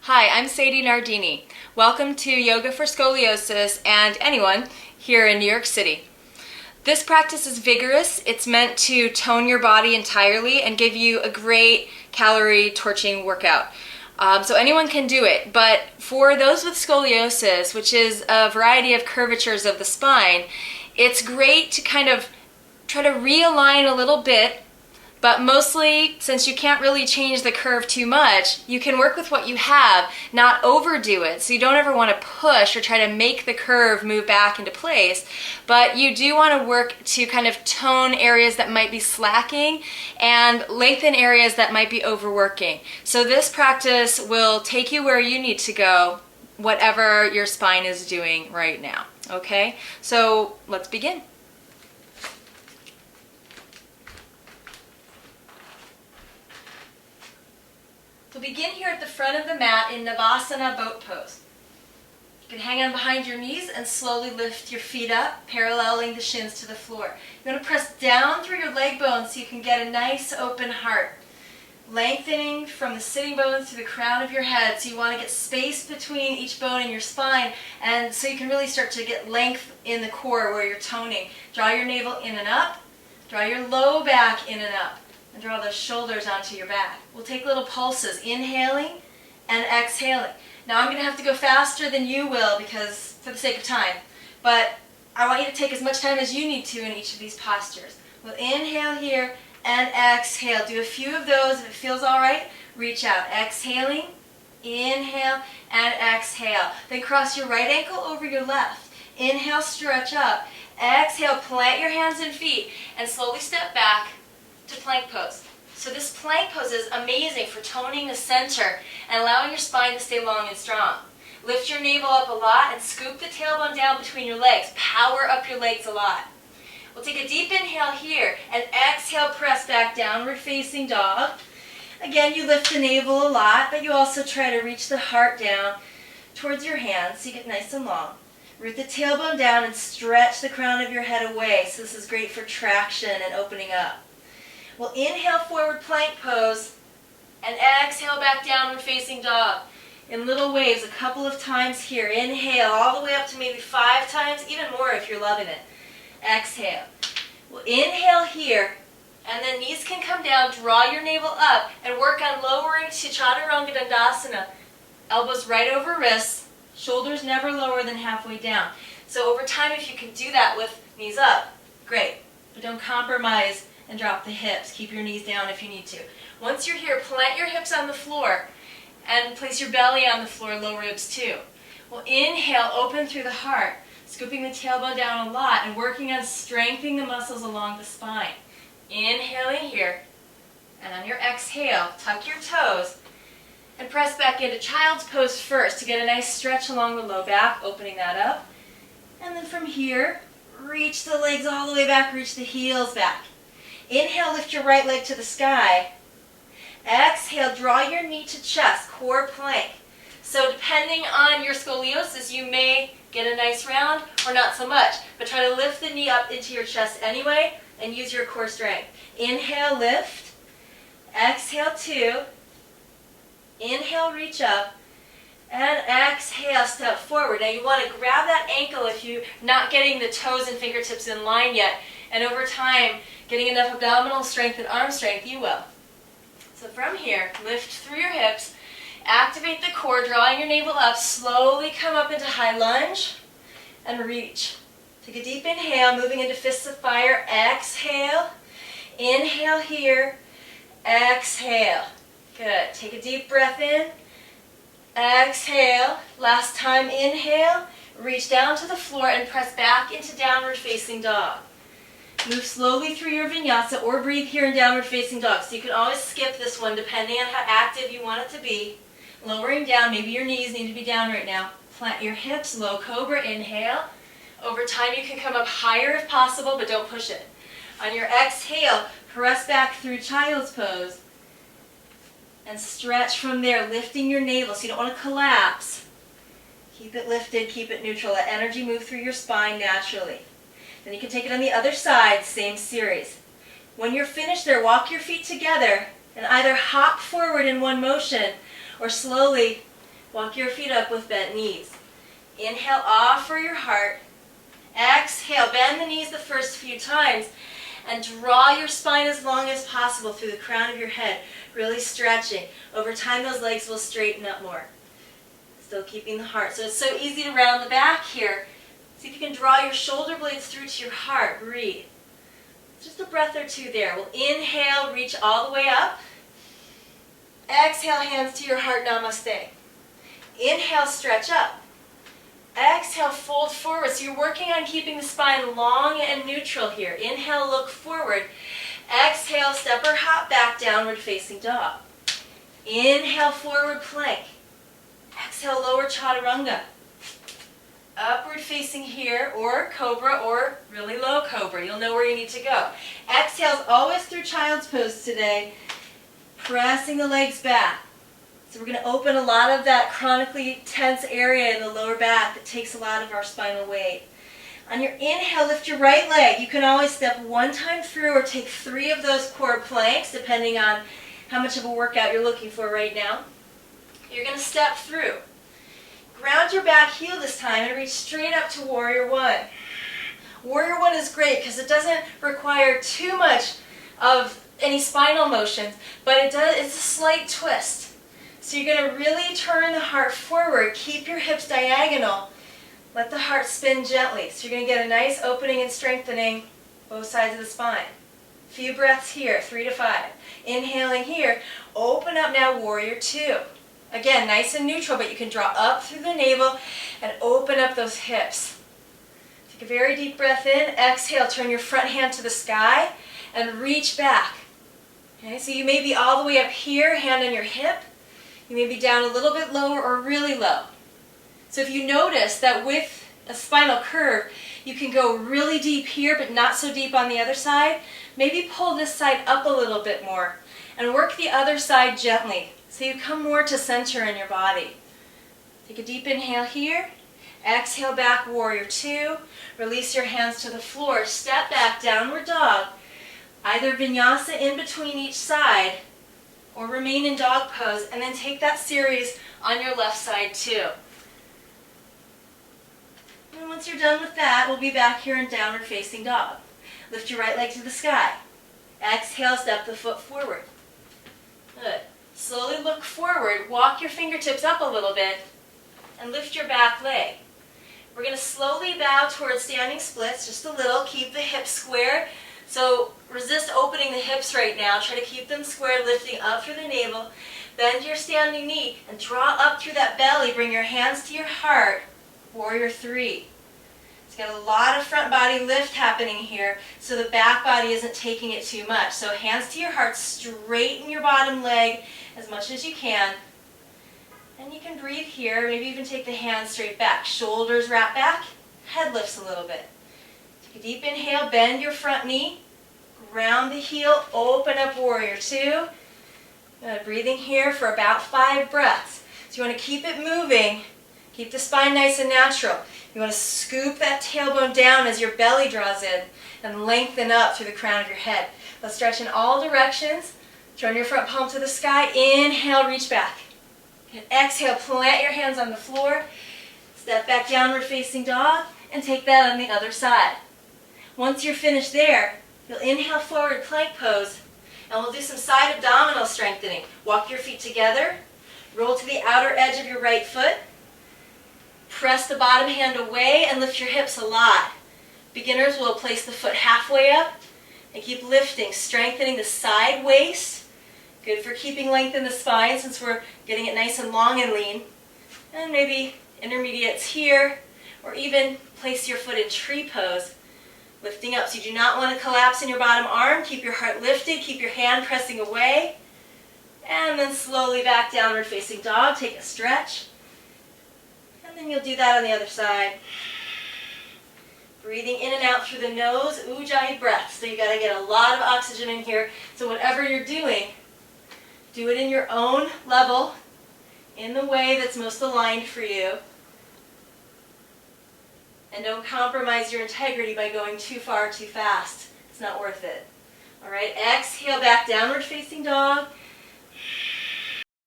Hi, I'm Sadie Nardini. Welcome to Yoga for Scoliosis and anyone here in New York City. This practice is vigorous. It's meant to tone your body entirely and give you a great calorie torching workout. So anyone can do it, but for those with scoliosis, which is a variety of curvatures of the spine, it's great to kind of try to realign a little bit. But mostly, since you can't really change the curve too much, you can work with what you have, not overdo it. So you don't ever want to push or try to make the curve move back into place. But you do want to work to kind of tone areas that might be slacking and lengthen areas that might be overworking. So this practice will take you where you need to go, whatever your spine is doing right now. Okay? So let's begin. So begin here at the front of the mat in Navasana boat pose. You can hang on behind your knees and slowly lift your feet up, paralleling the shins to the floor. You're going to press down through your leg bones so you can get a nice open heart. Lengthening from the sitting bones to the crown of your head, so you want to get space between each bone in your spine, and so you can really start to get length in the core where you're toning. Draw your navel in and up, draw your low back in and up. And draw those shoulders onto your back. We'll take little pulses, inhaling and exhaling. Now I'm going to have to go faster than you will because for the sake of time. But I want you to take as much time as you need to in each of these postures. We'll inhale here and exhale. Do a few of those. If it feels all right, reach out. Exhaling, inhale, and exhale. Then cross your right ankle over your left. Inhale, stretch up. Exhale, plant your hands and feet, and slowly step back to plank pose. So this plank pose is amazing for toning the center and allowing your spine to stay long and strong. Lift your navel up a lot and scoop the tailbone down between your legs. Power up your legs a lot. We'll take a deep inhale here and exhale, press back, downward facing dog. Again, you lift the navel a lot, but you also try to reach the heart down towards your hands so you get nice and long. Root the tailbone down and stretch the crown of your head away. So this is great for traction and opening up. We'll inhale, forward plank pose, and exhale back, downward facing dog. In little waves, a couple of times here. Inhale all the way up to maybe 5 times, even more if you're loving it. Exhale. We'll inhale here, and then knees can come down, draw your navel up, and work on lowering to Chaturanga Dandasana. Elbows right over wrists, shoulders never lower than halfway down. So over time, if you can do that with knees up, great. But don't compromise and drop the hips. Keep your knees down if you need to. Once you're here, plant your hips on the floor and place your belly on the floor, low ribs too. We'll inhale, open through the heart, scooping the tailbone down a lot and working on strengthening the muscles along the spine. Inhaling here, and on your exhale, tuck your toes and press back into child's pose first to get a nice stretch along the low back, opening that up. And then from here, reach the legs all the way back, reach the heels back. Inhale, lift your right leg to the sky. Exhale, draw your knee to chest, core plank. So depending on your scoliosis, you may get a nice round or not so much. But try to lift the knee up into your chest anyway and use your core strength. Inhale, lift. Exhale, 2. Inhale, reach up. And exhale, step forward. Now you want to grab that ankle if you're not getting the toes and fingertips in line yet. And over time, getting enough abdominal strength and arm strength, you will. So from here, lift through your hips, activate the core, drawing your navel up, slowly come up into high lunge, and reach. Take a deep inhale, moving into fists of fire. Exhale. Inhale here. Exhale. Good. Take a deep breath in. Exhale. Last time, inhale. Reach down to the floor and press back into downward facing dog. Move slowly through your vinyasa or breathe here in downward facing dog. So you can always skip this one depending on how active you want it to be. Lowering down, maybe your knees need to be down right now. Plant your hips, low cobra, inhale. Over time you can come up higher if possible, but don't push it. On your exhale, press back through child's pose. And stretch from there, lifting your navel so you don't want to collapse. Keep it lifted, keep it neutral. Let energy move through your spine naturally. Then you can take it on the other side, same series. When you're finished there, walk your feet together and either hop forward in one motion or slowly Walk your feet up with bent knees. Inhale, offer your heart. Exhale, bend the knees the first few times and draw your spine as long as possible through the crown of your head, really stretching. Over time, those legs will straighten up more. Still keeping the heart. So it's so easy to round the back here. See if you can draw your shoulder blades through to your heart. Breathe. Just a breath or two there. We'll inhale, reach all the way up. Exhale, hands to your heart, namaste. Inhale, stretch up. Exhale, fold forward. So you're working on keeping the spine long and neutral here. Inhale, look forward. Exhale, step or hop back, downward facing dog. Inhale, forward plank. Exhale, lower chaturanga. Upward facing here, or cobra, or really low cobra. You'll know where you need to go. Exhales always through child's pose today. Pressing the legs back. So we're going to open a lot of that chronically tense area in the lower back that takes a lot of our spinal weight. On your inhale, lift your right leg. You can always step one time through or take 3 of those core planks, depending on how much of a workout you're looking for right now. You're going to step through. Ground your back heel this time and reach straight up to Warrior One. Warrior One is great because it doesn't require too much of any spinal motions, but it's a slight twist. So you're going to really turn the heart forward. Keep your hips diagonal. Let the heart spin gently. So you're going to get a nice opening and strengthening both sides of the spine. Few breaths here, 3 to 5. Inhaling here. Open up now, Warrior Two. Again, nice and neutral, but you can draw up through the navel and open up those hips. Take a very deep breath in. Exhale, turn your front hand to the sky and reach back. Okay, so you may be all the way up here, hand on your hip. You may be down a little bit lower or really low. So if you notice that with a spinal curve, you can go really deep here, but not so deep on the other side, maybe pull this side up a little bit more and work the other side gently. So you come more to center in your body. Take a deep inhale here. Exhale back, Warrior Two. Release your hands to the floor. Step back, Downward Dog. Either vinyasa in between each side or remain in dog pose, and then take that series on your left side too. And once you're done with that, we'll be back here in downward facing dog. Lift your right leg to the sky. Exhale, step the foot forward. Good. Slowly look forward, walk your fingertips up a little bit, and lift your back leg. We're going to slowly bow towards standing splits, just a little. Keep the hips square. So resist opening the hips right now. Try to keep them square, lifting up through the navel. Bend your standing knee and draw up through that belly. Bring your hands to your heart. Warrior Three. It's got a lot of front body lift happening here, so the back body isn't taking it too much. So hands to your heart, straighten your bottom leg as much as you can. And you can breathe here, maybe even take the hands straight back. Shoulders wrap back, head lifts a little bit. Take a deep inhale, bend your front knee, ground the heel, open up Warrior Two. Breathing here for about 5 breaths. So you want to keep it moving, keep the spine nice and natural. You want to scoop that tailbone down as your belly draws in and lengthen up through the crown of your head. Let's stretch in all directions. Turn your front palm to the sky. Inhale, reach back. And exhale, plant your hands on the floor. Step back, downward facing dog, and take that on the other side. Once you're finished there, you'll inhale, forward plank pose, and we'll do some side abdominal strengthening. Walk your feet together. Roll to the outer edge of your right foot. Press the bottom hand away and lift your hips a lot. Beginners will place the foot halfway up and keep lifting, strengthening the side waist. Good for keeping length in the spine since we're getting it nice and long and lean. And maybe intermediates here, or even place your foot in tree pose, lifting up. So you do not want to collapse in your bottom arm. Keep your heart lifted, keep your hand pressing away. And then slowly back, downward facing dog. Take a stretch. And then you'll do that on the other side. Breathing in and out through the nose, Ujjayi breath. So you got to get a lot of oxygen in here. So whatever you're doing, do it in your own level, in the way that's most aligned for you. And don't compromise your integrity by going too far, too fast. It's not worth it. All right, exhale back, downward facing dog.